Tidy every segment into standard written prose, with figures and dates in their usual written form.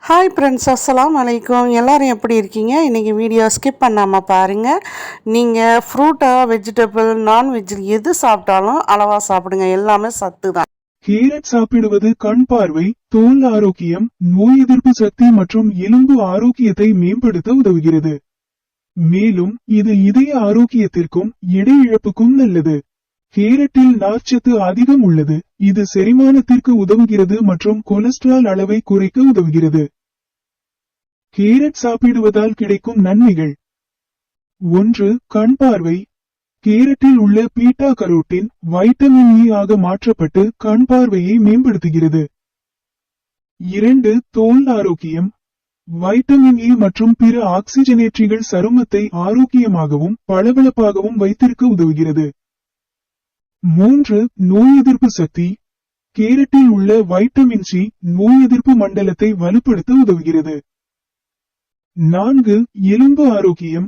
Hi friends, அஸ்ஸலாமு அலைக்கும். எல்லோரும் எப்படி இருக்கீங்க? இன்றைக்கி வீடியோ ஸ்கிப் பண்ணாமல் பாருங்கள். நீங்கள் ஃப்ரூட்டாக, வெஜிடபிள், நான்வெஜ் எது சாப்பிட்டாலும் அளவாக சாப்பிடுங்க. எல்லாமே சத்து தான். கேரட் சாப்பிடுவது கண் பார்வை, தோல் ஆரோக்கியம், நோய் எதிர்ப்பு சக்தி மற்றும் எலும்பு ஆரோக்கியத்தை மேம்படுத்த உதவுகிறது. மேலும் இது இதய ஆரோக்கியத்திற்கும் எடை இழப்புக்கும் நல்லது. கேரட்டில் நார்ச்சத்து அதிகம் உள்ளது. இது செரிமானத்திற்கு உதவுகிறது மற்றும் கொலஸ்ட்ரால் அளவை குறைக்க உதவுகிறது. கேரட் சாப்பிடுவதால் கிடைக்கும் நன்மைகள்: 1. கண் பார்வை. கேரட்டில் உள்ள பீட்டா கரோட்டின் வைட்டமின் இ ஆக மாற்றப்பட்டு கண் பார்வையை மேம்படுத்துகிறது. 2. தோல் ஆரோக்கியம். வைட்டமின் இ மற்றும் பிற ஆக்சிஜனேற்றிகள் சருமத்தை ஆரோக்கியமாகவும் பளபளப்பாகவும் வைத்திருக்க உதவுகிறது. 3. நோய் எதிர்ப்பு சக்தி. கேரட்டில் உள்ள வைட்டமின் சி நோய் எதிர்ப்பு மண்டலத்தை வலுப்படுத்த உதவுகிறது. 4. எலும்பு ஆரோக்கியம்.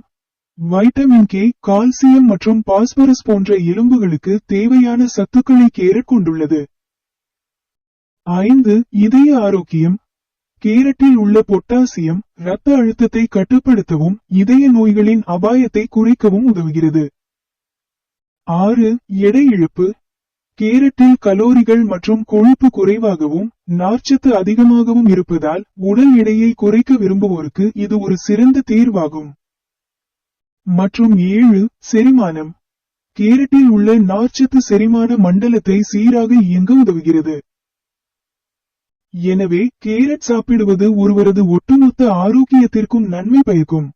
வைட்டமின் கே, கால்சியம் மற்றும் பாஸ்பரஸ் போன்ற எலும்புகளுக்கு தேவையான சத்துக்களை கேரட் கொண்டுள்ளது. 5. இதய ஆரோக்கியம். கேரட்டில் உள்ள பொட்டாசியம் இரத்த அழுத்தத்தை கட்டுப்படுத்தவும் இதய நோய்களின் அபாயத்தை குறைக்கவும் உதவுகிறது. 6. எடை இழப்பு. கேரட்டில் கலோரிகள் மற்றும் கொழுப்பு குறைவாகவும் நார்ச்சத்து அதிகமாகவும் இருப்பதால் உடல் எடையை குறைக்க விரும்புவோருக்கு இது ஒரு சிறந்த தேர்வாகும். மற்றும் 7. செரிமானம். கேரட்டில் உள்ள நார்ச்சத்து செரிமான மண்டலத்தை சீராக இயங்க உதவுகிறது. எனவே கேரட் சாப்பிடுவது ஒருவரது ஒட்டுமொத்த ஆரோக்கியத்திற்கும் நன்மை பயக்கும்.